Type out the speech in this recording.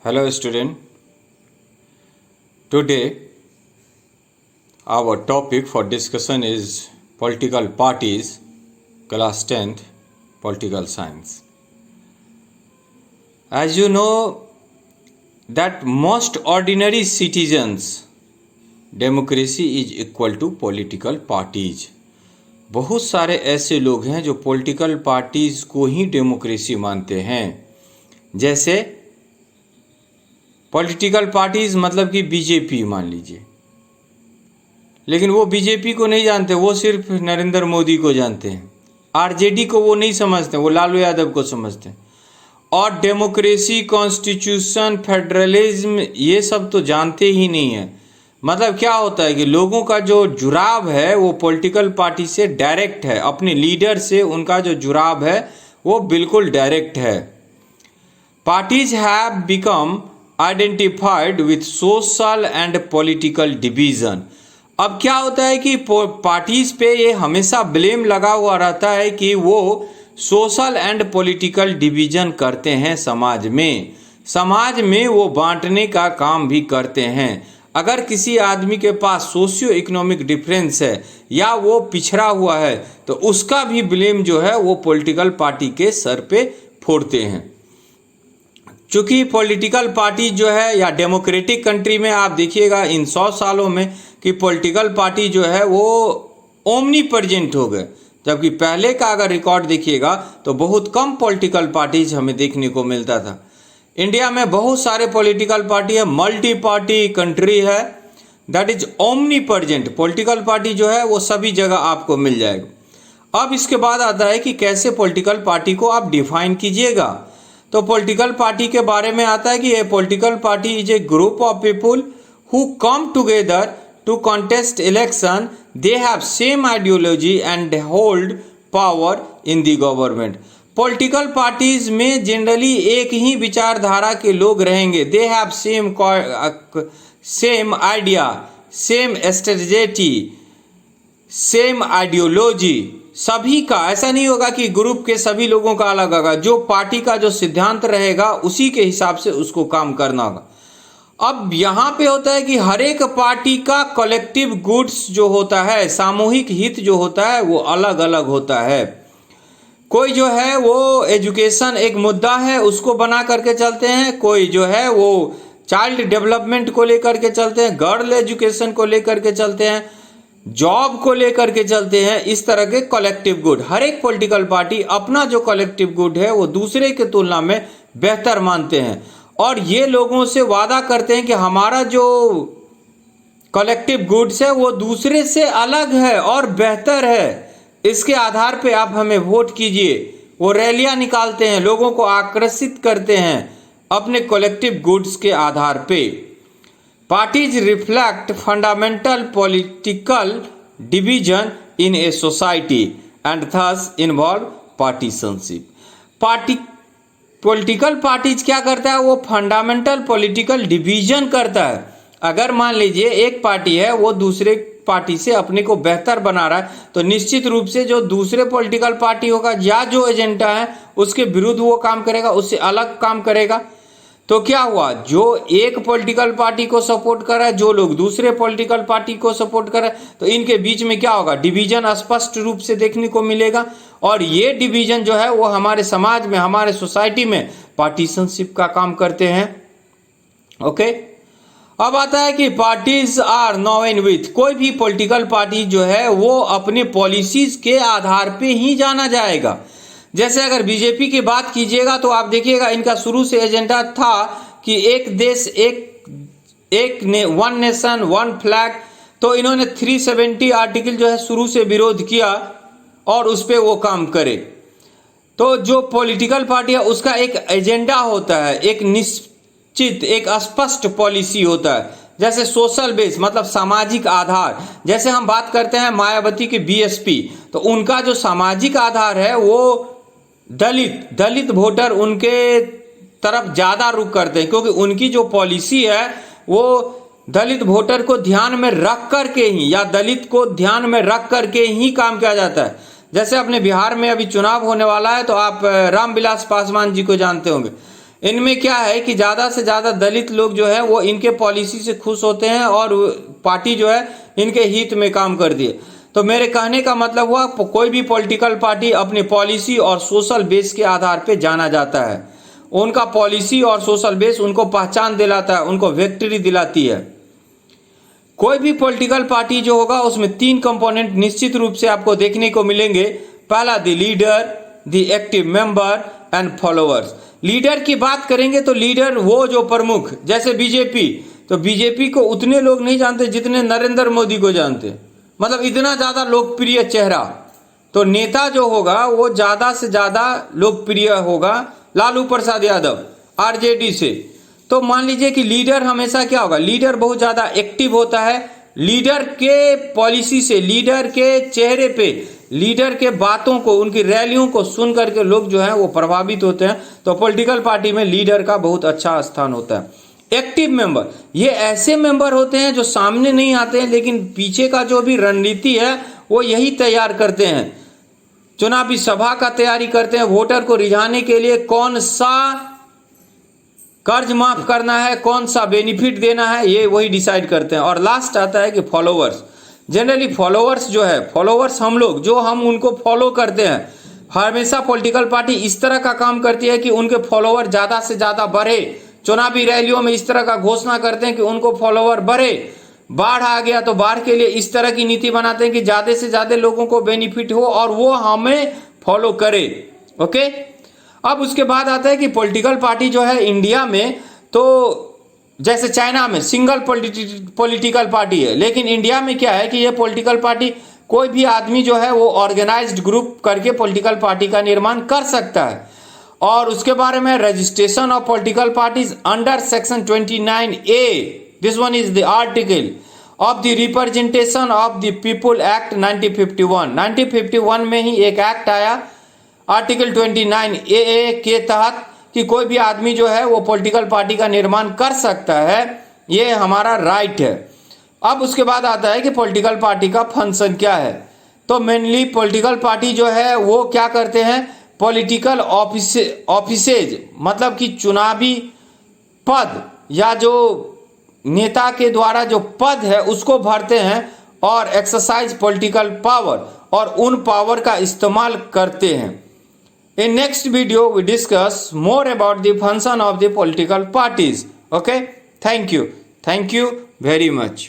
Hello student. Today our topic for discussion is political parties, class 10th, political science. As you know that most ordinary citizens, democracy is equal to political parties. बहुत सारे ऐसे लोग हैं जो political parties को ही democracy मानते हैं। जैसे पॉलिटिकल पार्टीज मतलब कि बीजेपी मान लीजिए, लेकिन वो बीजेपी को नहीं जानते, वो सिर्फ नरेंद्र मोदी को जानते हैं। आरजेडी को वो नहीं समझते, वो लालू यादव को समझते हैं। और डेमोक्रेसी, कॉन्स्टिट्यूशन, फेडरलिज्म ये सब तो जानते ही नहीं है। मतलब क्या होता है कि लोगों का जो जुड़ाव है वो पॉलिटिकल पार्टी से डायरेक्ट है, अपने लीडर से उनका जो जुड़ाव है वो बिल्कुल डायरेक्ट है। Parties have become identified with social and political division. अब क्या होता है कि पार्टीज पे ये हमेशा ब्लेम लगा हुआ रहता है कि वो सोशल एंड पॉलिटिकल डिवीजन करते हैं समाज में वो बांटने का काम भी करते हैं। अगर किसी आदमी के पास सोशियो इकोनॉमिक डिफरेंस है या वो पिछड़ा हुआ है तो उसका भी ब्लेम जो है वो पॉलिटिकल पार्टी के सर पे फोड़ते हैं। चूंकि पॉलिटिकल पार्टी जो है या डेमोक्रेटिक कंट्री में आप देखिएगा इन 100 सालों में कि पॉलिटिकल पार्टी जो है वो ओमनी प्रेजेंट हो गए, जबकि पहले का अगर रिकॉर्ड देखिएगा तो बहुत कम पॉलिटिकल पार्टीज हमें देखने को मिलता था। इंडिया में बहुत सारे पॉलिटिकल पार्टी है, मल्टी पार्टी कंट्री है, that is omni present. Political party जो है वो सभी जगह आपको मिल जाएगा। अब इसके बाद आता है कि कैसे पॉलिटिकल पार्टी को आप डिफाइन कीजिएगा। तो पॉलिटिकल पार्टी के बारे में आता है कि ये political party is a group of people who come together to contest election, they have same ideology and hold power in the government. Political parties में जनरली एक ही विचारधारा के लोग रहेंगे। They have same idea, same strategy, same ideology. सभी का ऐसा नहीं होगा कि ग्रुप के सभी लोगों का अलग होगा। जो पार्टी का जो सिद्धांत रहेगा उसी के हिसाब से उसको काम करना होगा। अब यहाँ पे होता है कि हर एक पार्टी का कलेक्टिव गुड्स जो होता है, सामूहिक हित जो होता है वो अलग अलग होता है। कोई जो है वो एजुकेशन एक मुद्दा है उसको बना करके चलते हैं, कोई जो है वो चाइल्ड डेवलपमेंट को लेकर के चलते हैं, गर्ल एजुकेशन को लेकर के चलते हैं, जॉब को लेकर के चलते हैं। इस तरह के कलेक्टिव गुड, हर एक पॉलिटिकल पार्टी अपना जो कलेक्टिव गुड है वो दूसरे के तुलना में बेहतर मानते हैं और ये लोगों से वादा करते हैं कि हमारा जो कलेक्टिव गुड्स है वो दूसरे से अलग है और बेहतर है, इसके आधार पे आप हमें वोट कीजिए। वो रैलियां निकालते हैं, लोगों को आकर्षित करते हैं अपने कलेक्टिव गुड्स के आधार पे। Parties reflect fundamental political division in a society and thus involve पार्टीशनशिप। Political parties क्या करता है, वो फंडामेंटल पॉलिटिकल डिवीजन करता है। अगर मान लीजिए एक पार्टी है वो दूसरे पार्टी से अपने को बेहतर बना रहा है तो निश्चित रूप से जो दूसरे पॉलिटिकल पार्टी होगा या जो एजेंडा है उसके विरुद्ध वो काम करेगा, उससे अलग काम करेगा। तो क्या हुआ, जो एक पॉलिटिकल पार्टी को सपोर्ट कर रहा है, जो लोग दूसरे पॉलिटिकल पार्टी को सपोर्ट कर रहे हैं, तो इनके बीच में क्या होगा, डिवीजन स्पष्ट रूप से देखने को मिलेगा। और ये डिवीजन जो है वो हमारे समाज में, हमारे सोसाइटी में पार्टीशनशिप का काम करते हैं। ओके, अब आता है कि पार्टीज आर नोन विथ, कोई भी पॉलिटिकल पार्टी जो है वो अपने पॉलिसीज के आधार पे ही जाना जाएगा। जैसे अगर बीजेपी की बात कीजिएगा तो आप देखिएगा इनका शुरू से एजेंडा था कि एक देश वन नेशन वन फ्लैग। तो इन्होंने 370 आर्टिकल जो है शुरू से विरोध किया और उस पर वो काम करे। तो जो पॉलिटिकल पार्टी है उसका एक एजेंडा होता है, एक निश्चित एक स्पष्ट पॉलिसी होता है। जैसे सोशल बेस मतलब सामाजिक आधार, जैसे हम बात करते हैं मायावती की बीएसपी, तो उनका जो सामाजिक आधार है वो दलित वोटर उनके तरफ ज्यादा रुख करते हैं, क्योंकि उनकी जो पॉलिसी है वो दलित वोटर को ध्यान में रख करके ही या दलित को ध्यान में रख करके ही काम किया जाता है। जैसे अपने बिहार में अभी चुनाव होने वाला है तो आप रामविलास पासवान जी को जानते होंगे। इनमें क्या है कि ज़्यादा से ज़्यादा दलित लोग जो है वो इनके पॉलिसी से खुश होते हैं और पार्टी जो है इनके हित में काम कर दिए। तो मेरे कहने का मतलब हुआ, कोई भी पॉलिटिकल पार्टी अपनी पॉलिसी और सोशल बेस के आधार पे जाना जाता है। उनका पॉलिसी और सोशल बेस उनको पहचान दिलाता है, उनको विक्ट्री दिलाती है। कोई भी पॉलिटिकल पार्टी जो होगा उसमें 3 कंपोनेंट निश्चित रूप से आपको देखने को मिलेंगे। पहला the leader, the active member and followers. Leader की बात करेंगे तो लीडर वो जो प्रमुख, जैसे बीजेपी, तो बीजेपी को उतने लोग नहीं जानते जितने नरेंद्र मोदी को जानते, मतलब इतना ज्यादा लोकप्रिय चेहरा। तो नेता जो होगा वो ज्यादा से ज्यादा लोकप्रिय होगा लालू प्रसाद यादव आरजेडी से। तो मान लीजिए कि लीडर हमेशा क्या होगा, लीडर बहुत ज्यादा एक्टिव होता है। लीडर के पॉलिसी से, लीडर के चेहरे पे, लीडर के बातों को, उनकी रैलियों को सुन करके लोग जो हैं वो प्रभावित होते हैं। तो पॉलिटिकल पार्टी में लीडर का बहुत अच्छा स्थान होता है। एक्टिव मेंबर, ये ऐसे मेंबर होते हैं जो सामने नहीं आते हैं लेकिन पीछे का जो भी रणनीति है वो यही तैयार करते हैं। चुनावी सभा का तैयारी करते हैं, वोटर को रिझाने के लिए कौन सा कर्ज माफ करना है, कौन सा बेनिफिट देना है, ये वही डिसाइड करते हैं। और लास्ट आता है कि फॉलोअर्स। जनरली फॉलोअर्स जो है, फॉलोअर्स हम लोग जो हम उनको फॉलो करते हैं, हमेशा पॉलिटिकल पार्टी इस तरह का काम करती है कि उनके फॉलोअर ज्यादा से ज्यादा बढ़े। चुनावी रैलियों में इस तरह का घोषणा करते हैं कि उनको फॉलोअर बढ़े। बाढ़ आ गया तो बाढ़ के लिए इस तरह की नीति बनाते हैं कि ज्यादा से ज्यादा लोगों को बेनिफिट हो और वो हमें फॉलो करे। ओके, अब उसके बाद आता है कि पॉलिटिकल पार्टी जो है इंडिया में, तो जैसे चाइना में सिंगल पॉलिटिकल पार्टी है, लेकिन इंडिया में क्या है कि ये पॉलिटिकल पार्टी कोई भी आदमी जो है वो ऑर्गेनाइज्ड ग्रुप करके पॉलिटिकल पार्टी का निर्माण कर सकता है। और उसके बारे में registration of political parties under section 29A, this one is the article of the representation of the people act 1951। 1951 में ही एक एक्ट आया आर्टिकल 29AA के तहत कि कोई भी आदमी जो है वो पॉलिटिकल पार्टी का निर्माण कर सकता है, ये हमारा राइट है। अब उसके बाद आता है कि पॉलिटिकल पार्टी का फंक्शन क्या है। तो मेनली पॉलिटिकल पार्टी जो है वो क्या करते हैं, पॉलिटिकल ऑफिसेज, मतलब कि चुनावी पद या जो नेता के द्वारा जो पद है उसको भरते हैं और एक्सरसाइज पॉलिटिकल पावर, और उन पावर का इस्तेमाल करते हैं। In next video, we discuss more about the function of the political parties. Okay, thank you very much.